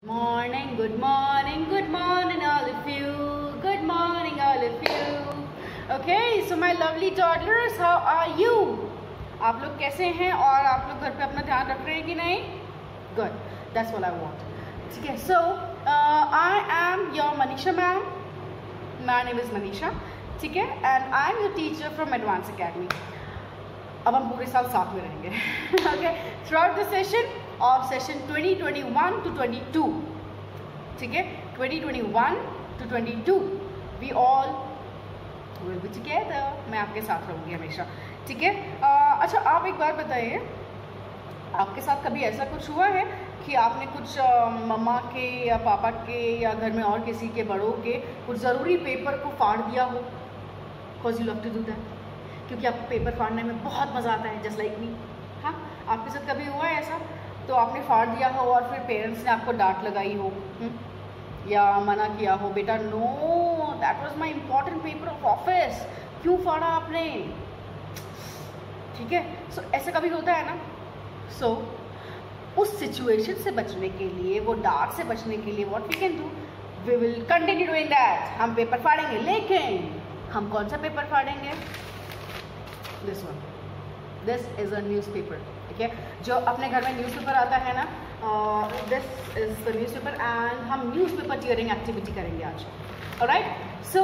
Good morning all of you. Good morning all of you. Okay, so my lovely toddlers, how are you? आप लोग कैसे हैं और आप लोग घर पे अपना ध्यान रख रहे हैं कि नहीं? Good, that's what I want. ठीक है, so I am your Manisha ma'am. My name is Manisha. ठीक है, and I am your teacher from Advanced Academy. अब हम पूरे साल साथ में रहेंगे. Okay, throughout the session of session 2021 to 22. ठीक है, 2021 to 22 we all will be together. मैं आपके साथ रहूँगी हमेशा. ठीक है, अच्छा आप एक बार बताइए, आपके साथ कभी ऐसा कुछ हुआ है कि आपने कुछ मम्मा के या पापा के या घर में और किसी के बड़ों के कुछ ज़रूरी पेपर को फाड़ दिया हो? Cause you love to do that. क्योंकि आपको पेपर फाड़ने में बहुत मज़ा आता है, जस्ट लाइक मी. हाँ, आपके साथ कभी हुआ है ऐसा? तो आपने फाड़ दिया हो और फिर पेरेंट्स ने आपको डांट लगाई हो या मना किया हो, बेटा know that was my important paper of office, क्यों फाड़ा आपने? ठीक है, सो ऐसा कभी होता है ना. सो उस सिचुएशन से बचने के लिए, वो डांट से बचने के लिए what we can do, we will continue doing that. हम पेपर फाड़ेंगे, लेकिन हम कौन सा पेपर फाड़ेंगे? This one. This is a newspaper. ठीक है, जो अपने घर में न्यूज़पेपर आता है ना, this is the newspaper and हम न्यूज़पेपर टीयरिंग एक्टिविटी करेंगे आज. Alright, so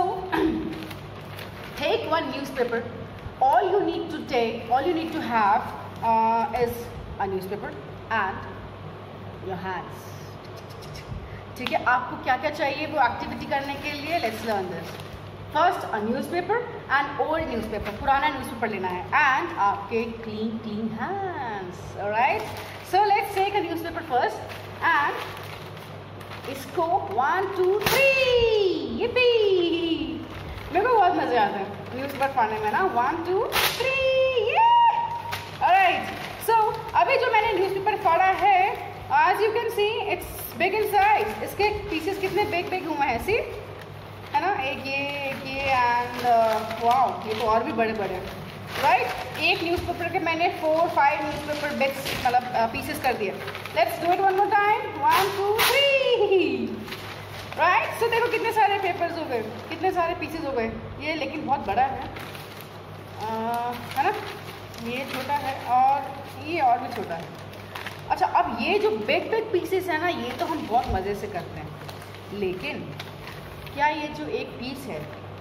take one newspaper. all you need to have is a newspaper and your hands. ठीक है, आपको क्या क्या चाहिए वो एक्टिविटी करने के लिए? Let's learn this. First a newspaper and old newspaper, पुराना न्यूज़पेपर लेना है, एंड आपके clean hands. Alright, so let's take a newspaper first and इसको 1 2 3 yippee. मेरे को बहुत मजे आते हैं न्यूज़पेपर फाड़ने में ना. 1 2 3 ऑलराइट, सो अभी जो मैंने न्यूज़पेपर फाड़ा है, as you can see it's big in size. इसके पीसेस कितने बिग हुए हैं, सी है ना, एक ये एंड वाओ, ये तो और भी बड़े राइट. एक न्यूज़पेपर के मैंने 4-5 न्यूज़पेपर बिट्स मतलब पीसेस कर दिए. Let's do it one more time. 1 2 3 right. So देखो कितने सारे पेपर्स हो गए, कितने सारे पीसेस हो गए. ये लेकिन बहुत बड़ा है ना, ये छोटा है और ये और भी छोटा है. अच्छा, अब ये जो बिग पीसेस है ना, ये तो हम बहुत मज़े से करते हैं, लेकिन क्या ये जो एक पीस है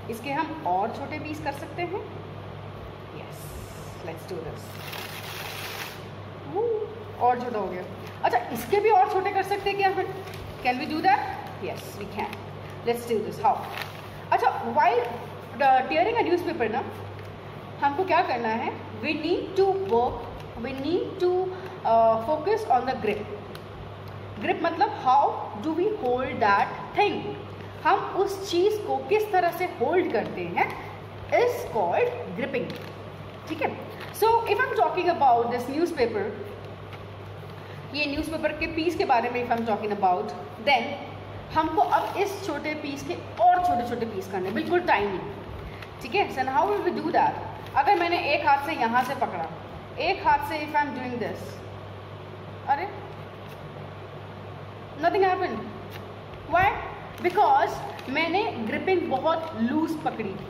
इसके हम और छोटे पीस कर सकते हैं? Yes, let's do this. और छोटा हो गया. अच्छा, इसके भी और छोटे कर सकते हैं क्या हम? Can we do that? Yes we can. Let's do this. How? अच्छा, व्हाइल टीयरिंग अ न्यूज़पेपर ना, हमको क्या करना है? We need to focus on the grip. Grip मतलब how do we hold that thing. हम उस चीज़ को किस तरह से होल्ड करते हैं इज कॉल्ड ग्रिपिंग. ठीक है, so if I am talking about this newspaper, ये न्यूज़पेपर के पीस के बारे में if I am talking about, then हमको अब इस छोटे पीस के और छोटे पीस करने, बिल्कुल टाइनी. ठीक है, so how will we do that? अगर मैंने एक हाथ से यहाँ से पकड़ा, एक हाथ से if I am doing this, अरे नथिंग हैपेंड. व्हाई? बिकॉज मैंने ग्रिपिंग बहुत लूज पकड़ी थी.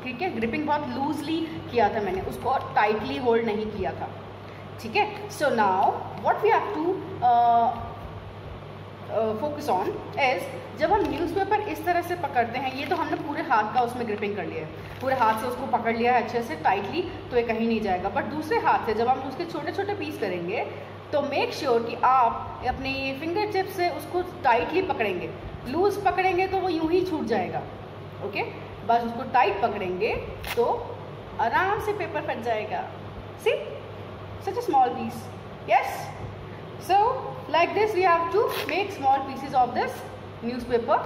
ठीक है, ग्रिपिंग बहुत लूजली किया था मैंने, उसको टाइटली होल्ड नहीं किया था. ठीक है, so now what we have to focus on is, जब हम न्यूज़पेपर इस तरह से पकड़ते हैं, ये तो हमने पूरे हाथ का उसमें ग्रिपिंग कर लिया है, पूरे हाथ से उसको पकड़ लिया है अच्छे से टाइटली, तो ये कहीं नहीं जाएगा. बट दूसरे हाथ से जब हम उसके छोटे पीस करेंगे, तो मेक श्योर कि आप अपनी फिंगर टिप से उसको टाइटली पकड़ेंगे. लूज पकड़ेंगे तो वो यूं ही छूट जाएगा. ओके, बस उसको टाइट पकड़ेंगे तो आराम से पेपर फट जाएगा. See, such a small piece. Yes, so like this we have to make small pieces of this newspaper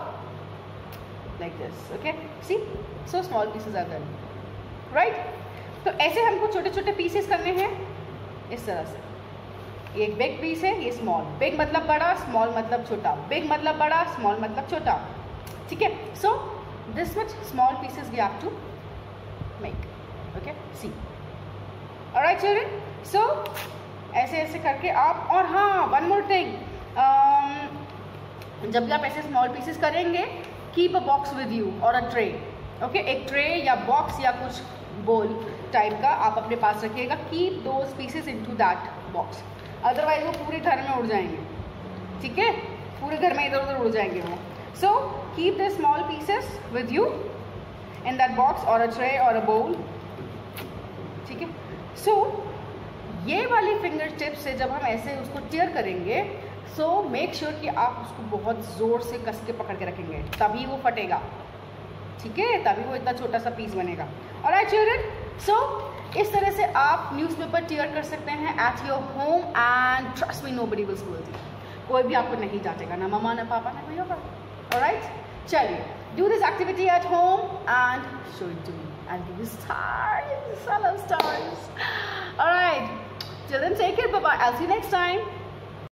like this. Okay, see, so small pieces are done, right? तो ऐसे हमको छोटे पीसेस करने हैं इस तरह से. एक बिग पीस है, ये स्मॉल. बिग मतलब बड़ा, स्मॉल मतलब छोटा. बिग मतलब बड़ा, स्मॉल मतलब छोटा. ठीक है, so this much small pieces we have to make. Okay, see. Alright children, so ऐसे करके आप, और हाँ, वन मोर थिंग, जब भी आप ऐसे स्मॉल पीसेस करेंगे, keep a box with you और अ ट्रे, ओके, एक ट्रे या बॉक्स या कुछ बोल टाइप का आप अपने पास रखिएगा. Keep those pieces into that box, otherwise वो पूरे घर में उड़ जाएंगे. ठीक है, पूरे घर में इधर उधर उड़ जाएंगे वो. So keep the small pieces with you in that box और अ ट्रे और अ बोल. ठीक है, सो ये वाली फिंगर टिप से जब हम ऐसे उसको टीयर करेंगे, सो मेक श्योर कि आप उसको बहुत ज़ोर से कस के पकड़ के रखेंगे, तभी वो फटेगा. ठीक है, तभी वो इतना छोटा सा पीस बनेगा. और आई टीयर इट. सो इस तरह से आप न्यूज़पेपर टीयर कर सकते हैं at your home and trust me nobody will school you. कोई भी आपको नहीं डांटेगा, ना मम्मा ना पापा ना कोई होगा. ऑलराइट, चलिए do this activity at home and show it to me. I'll give you stars. I love stars. All right, till then, take care. Bye bye. I'll see you next time.